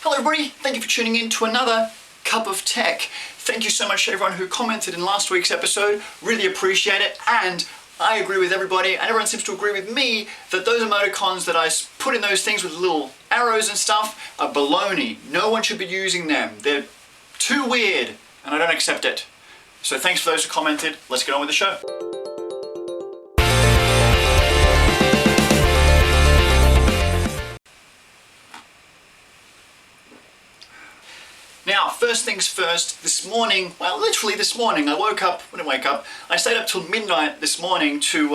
Hello everybody, thank you for tuning in to another Cup of Tech. Thank you so much to everyone who commented in last week's episode, really appreciate it, and I agree with everybody, and everyone seems to agree with me, that those emoticons that I put in those things with little arrows and stuff are baloney. No one should be using them. They're too weird, and I don't accept it. So thanks for those who commented. Let's get on with the show. Now, first things first, this morning, well, literally this morning, I didn't wake up, I stayed up till midnight this morning to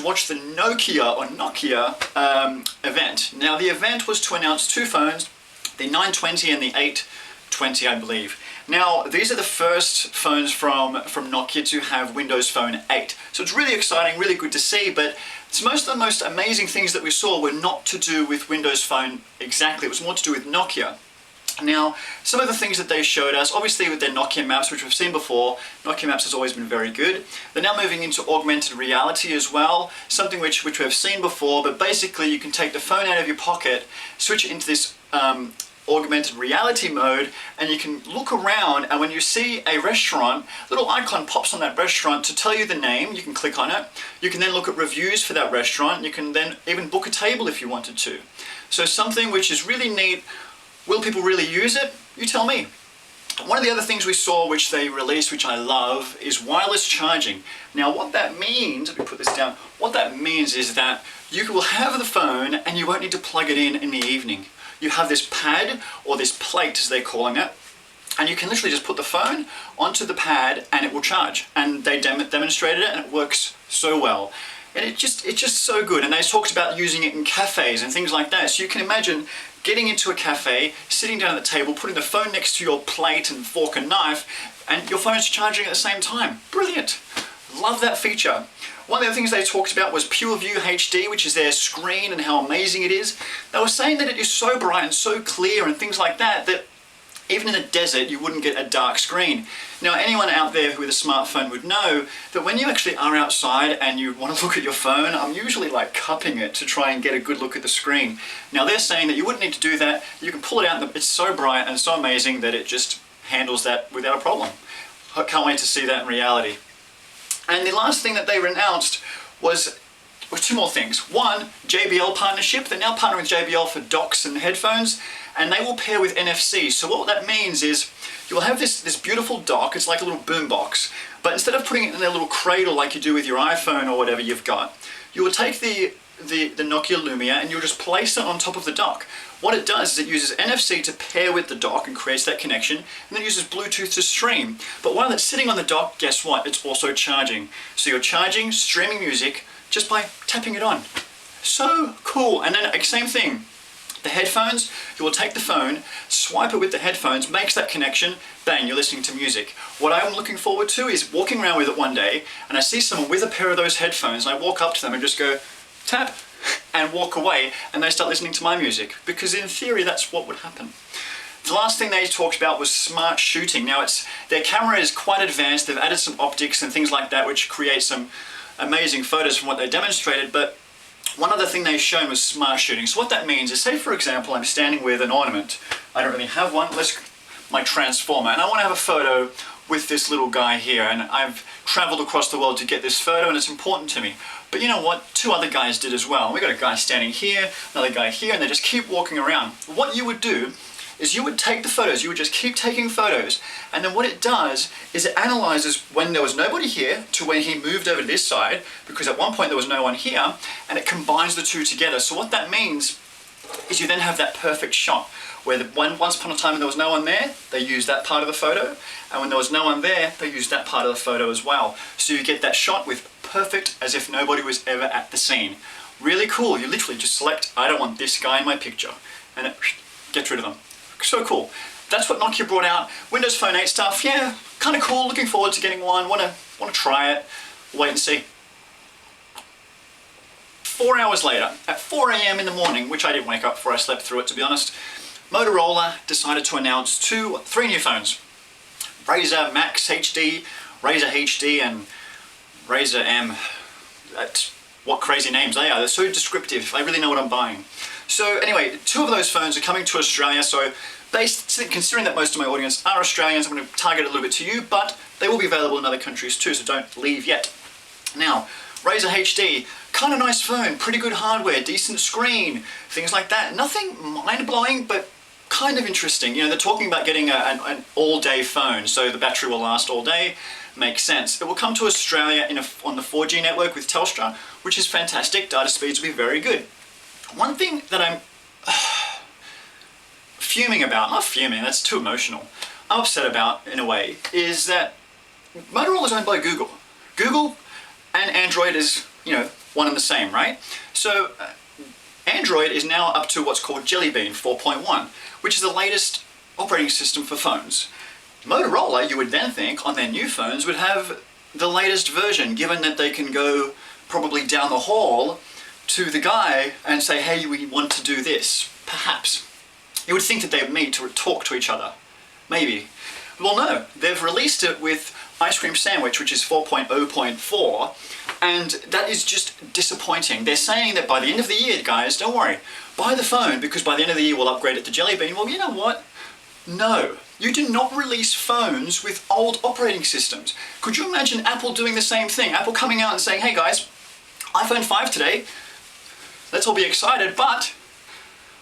watch the Nokia event. Now, the event was to announce two phones, the 920 and the 820, I believe. Now, these are the first phones from Nokia to have Windows Phone 8. So it's really exciting, really good to see, but most of the most amazing things that we saw were not to do with Windows Phone exactly, it was more to do with Nokia. Now, some of the things that they showed us, obviously with their Nokia Maps, which we've seen before, Nokia Maps has always been very good. They're now moving into augmented reality as well, something which we've seen before, but basically you can take the phone out of your pocket, switch it into this augmented reality mode, and you can look around, and when you see a restaurant, a little icon pops on that restaurant to tell you the name. You can click on it. You can then look at reviews for that restaurant. You can then even book a table if you wanted to. So something which is really neat. Will people really use it? You tell me. One of the other things we saw which they released, which I love, is wireless charging. Now what that means, let me put this down, what that means is that you will have the phone and you won't need to plug it in the evening. You have this pad, or this plate as they're calling it, and you can literally just put the phone onto the pad and it will charge. And they demonstrated it and it works so well. And it's just so good. And they talked about using it in cafes and things like that. So you can imagine getting into a cafe, sitting down at the table, putting the phone next to your plate and fork and knife, and your phone's charging at the same time. Brilliant. Love that feature. One of the things they talked about was Pureview HD, which is their screen and how amazing it is. They were saying that it is so bright and so clear and things like that, that even in the desert, you wouldn't get a dark screen. Now, anyone out there with a smartphone would know that when you actually are outside and you want to look at your phone, I'm usually like cupping it to try and get a good look at the screen. Now, they're saying that you wouldn't need to do that. You can pull it out and it's so bright and so amazing that it just handles that without a problem. I can't wait to see that in reality. And the last thing that they announced was two more things. One, JBL partnership. They're now partnering with JBL for docks and headphones, and they will pair with NFC. So what that means is you will have this beautiful dock. It's like a little boom box, but instead of putting it in a little cradle like you do with your iPhone or whatever you've got, you will take the Nokia Lumia and you'll just place it on top of the dock. What it does is it uses NFC to pair with the dock and creates that connection, and then uses Bluetooth to stream. But while it's sitting on the dock, guess what? It's also charging. So you're charging, streaming music, just by tapping it on. So cool. And then same thing, the headphones, you will take the phone, swipe it with the headphones, makes that connection, bang, you're listening to music. What I'm looking forward to is walking around with it one day, and I see someone with a pair of those headphones, and I walk up to them and just go, tap, and walk away, and they start listening to my music, because in theory that's what would happen. The last thing they talked about was smart shooting. Now their camera is quite advanced, they've added some optics and things like that which create some amazing photos from what they demonstrated, but one other thing they've shown was smart shooting. So what that means is, say for example I'm standing with an ornament, I don't really have one, my transformer, and I want to have a photo with this little guy here, and I've traveled across the world to get this photo and it's important to me. But you know what? Two other guys did as well. We got a guy standing here, another guy here, and they just keep walking around. What you would do is you would take the photos, you would just keep taking photos, and then what it does is it analyzes when there was nobody here to when he moved over to this side, because at one point there was no one here, and it combines the two together. So what that means is you then have that perfect shot, where once upon a time when there was no one there, they used that part of the photo, and when there was no one there, they used that part of the photo as well. So you get that shot with perfect, as if nobody was ever at the scene. Really cool. You literally just select, I don't want this guy in my picture, and it gets rid of them. So cool. That's what Nokia brought out. Windows Phone 8 stuff, yeah, kind of cool. Looking forward to getting one. Want to try it. Wait and see. 4 hours later, at 4 AM in the morning, which I didn't wake up before, I slept through it to be honest, Motorola decided to announce three new phones. RAZR Max HD, RAZR HD, and RAZR M. What crazy names they are. They're so descriptive. I really know what I'm buying. So anyway, 2 of those phones are coming to Australia, so considering that most of my audience are Australians, I'm going to target a little bit to you, but they will be available in other countries too, so don't leave yet. Now, RAZR HD, kind of nice phone, pretty good hardware, decent screen, things like that. Nothing mind-blowing, but kind of interesting. You know, they're talking about getting an all-day phone, so the battery will last all day. Makes sense. It will come to Australia on the 4G network with Telstra, which is fantastic. Data speeds will be very good. One thing that I'm fuming about, not fuming, that's too emotional, I'm upset about in a way, is that Motorola is owned by Google. Google and Android is, you know, one and the same, right? So Android is now up to what's called Jelly Bean 4.1, which is the latest operating system for phones. Motorola, you would then think, on their new phones would have the latest version, given that they can go probably down the hall to the guy and say, hey, we want to do this, perhaps. You would think that they would meet to talk to each other, maybe. Well, no, they've released it with Ice Cream Sandwich, which is 4.0.4, and that is just disappointing. They're saying that by the end of the year, guys, don't worry, buy the phone, because by the end of the year we'll upgrade it to Jelly Bean. Well, you know what? No. You do not release phones with old operating systems. Could you imagine Apple doing the same thing? Apple coming out and saying, hey guys, iPhone 5 today, let's all be excited, but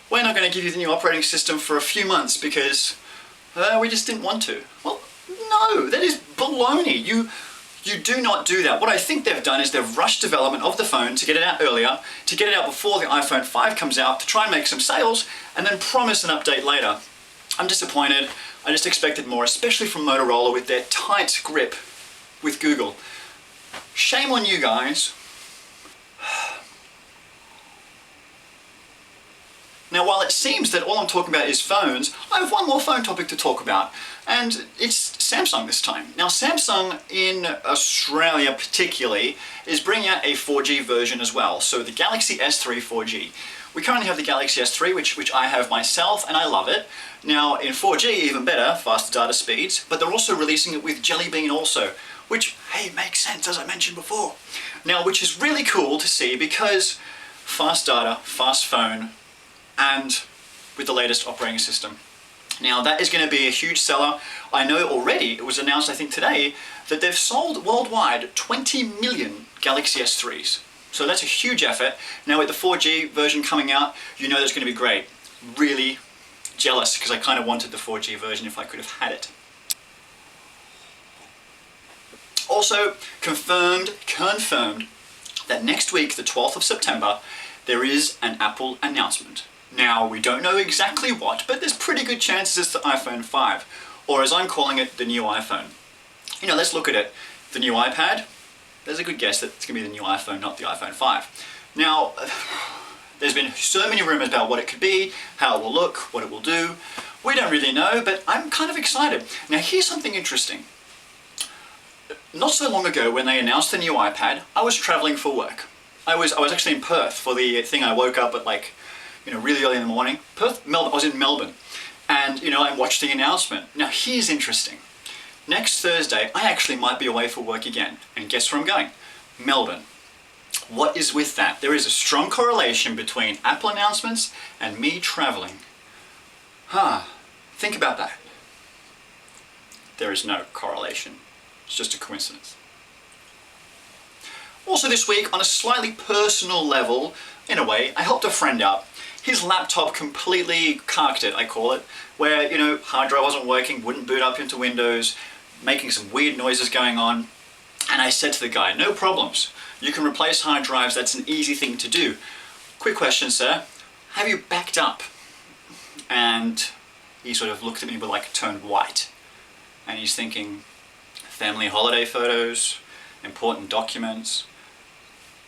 we're not going to give you the new operating system for a few months because we just didn't want to. Well, no, that is baloney. You do not do that. What I think they've done is they've rushed development of the phone to get it out earlier, to get it out before the iPhone 5 comes out, to try and make some sales, and then promise an update later. I'm disappointed. I just expected more, especially from Motorola with their tight grip with Google. Shame on you guys. Now, while it seems that all I'm talking about is phones, I have one more phone topic to talk about, and it's Samsung this time. Now, Samsung in Australia particularly is bringing out a 4G version as well, so the Galaxy S3 4G. We currently have the Galaxy S3, which I have myself, and I love it. Now, in 4G, even better, faster data speeds, but they're also releasing it with Jelly Bean also, which, hey, makes sense, as I mentioned before. Now, which is really cool to see because fast data, fast phone, and with the latest operating system. Now, that is going to be a huge seller. I know already, it was announced I think today, that they've sold worldwide 20 million Galaxy S3s. So that's a huge effort. Now with the 4G version coming out, you know that's going to be great. Really jealous, because I kind of wanted the 4G version if I could have had it. Also, confirmed that next week, the 12th of September, there is an Apple announcement. Now, we don't know exactly what, but there's pretty good chances it's the iPhone 5, or as I'm calling it, the new iPhone. You know, let's look at it. The new iPad, there's a good guess that it's going to be the new iPhone, not the iPhone 5. Now, there's been so many rumors about what it could be, how it will look, what it will do. We don't really know, but I'm kind of excited. Now, here's something interesting. Not so long ago, when they announced the new iPad, I was traveling for work. I was actually in Perth for the thing. I woke up at really early in the morning. I was in Melbourne, and I watched the announcement. Now here's interesting. Next Thursday, I actually might be away for work again, and guess where I'm going? Melbourne. What is with that? There is a strong correlation between Apple announcements and me traveling. Think about that. There is no correlation. It's just a coincidence. Also this week, on a slightly personal level, in a way, I helped a friend out. His laptop completely carked it, I call it, where, hard drive wasn't working, wouldn't boot up into Windows, making some weird noises going on. And I said to the guy, no problems. You can replace hard drives, that's an easy thing to do. Quick question, sir. Have you backed up? And he sort of looked at me with turned white. And he's thinking, family holiday photos, important documents.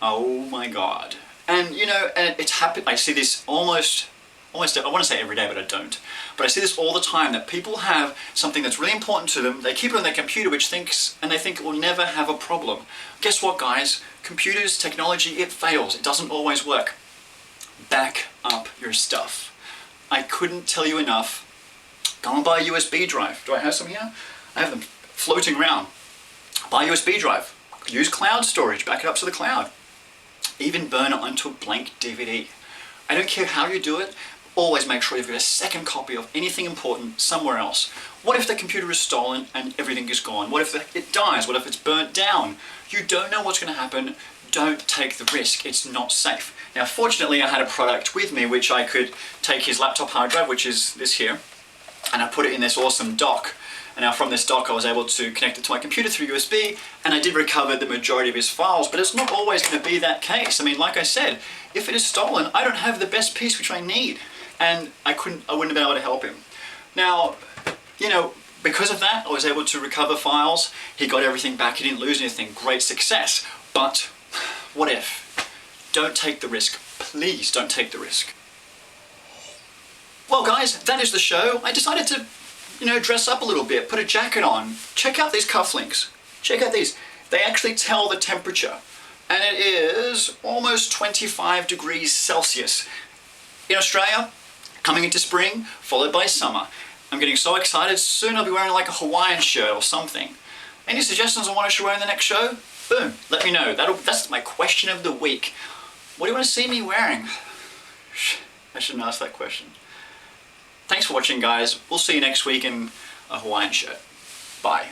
Oh my God. And and it's happened. I see this almost, I want to say every day, but I don't. But I see this all the time, that people have something that's really important to them, they keep it on their computer, they think it will never have a problem. Guess what, guys? Computers, technology, it fails. It doesn't always work. Back up your stuff. I couldn't tell you enough. Go and buy a USB drive. Do I have some here? I have them floating around. Buy a USB drive. Use cloud storage, back it up to the cloud. Even burn it onto a blank DVD. I don't care how you do it, always make sure you've got a second copy of anything important somewhere else. What if the computer is stolen and everything is gone? What if it dies? What if it's burnt down? You don't know what's going to happen. Don't take the risk. It's not safe. Now, fortunately, I had a product with me which I could take his laptop hard drive, which is this here, and I put it in this awesome dock. And now from this dock I was able to connect it to my computer through USB, and I did recover the majority of his files, but it's not always going to be that case. I mean, like I said, if it is stolen, I don't have the best piece which I need, and I wouldn't have been able to help him. Now, you know, because of that, I was able to recover files. He got everything back, he didn't lose anything, great success. But what if? Don't take the risk. Please don't take the risk. Well guys, that is the show. I decided to, you know, dress up a little bit, put a jacket on. Check out these cufflinks. Check out these. They actually tell the temperature. And it is almost 25 degrees Celsius. In Australia, coming into spring, followed by summer. I'm getting so excited, soon I'll be wearing like a Hawaiian shirt or something. Any suggestions on what I should wear in the next show? Boom, let me know. That's my question of the week. What do you want to see me wearing? I shouldn't ask that question. Thanks for watching, guys. We'll see you next week in a Hawaiian shirt. Bye.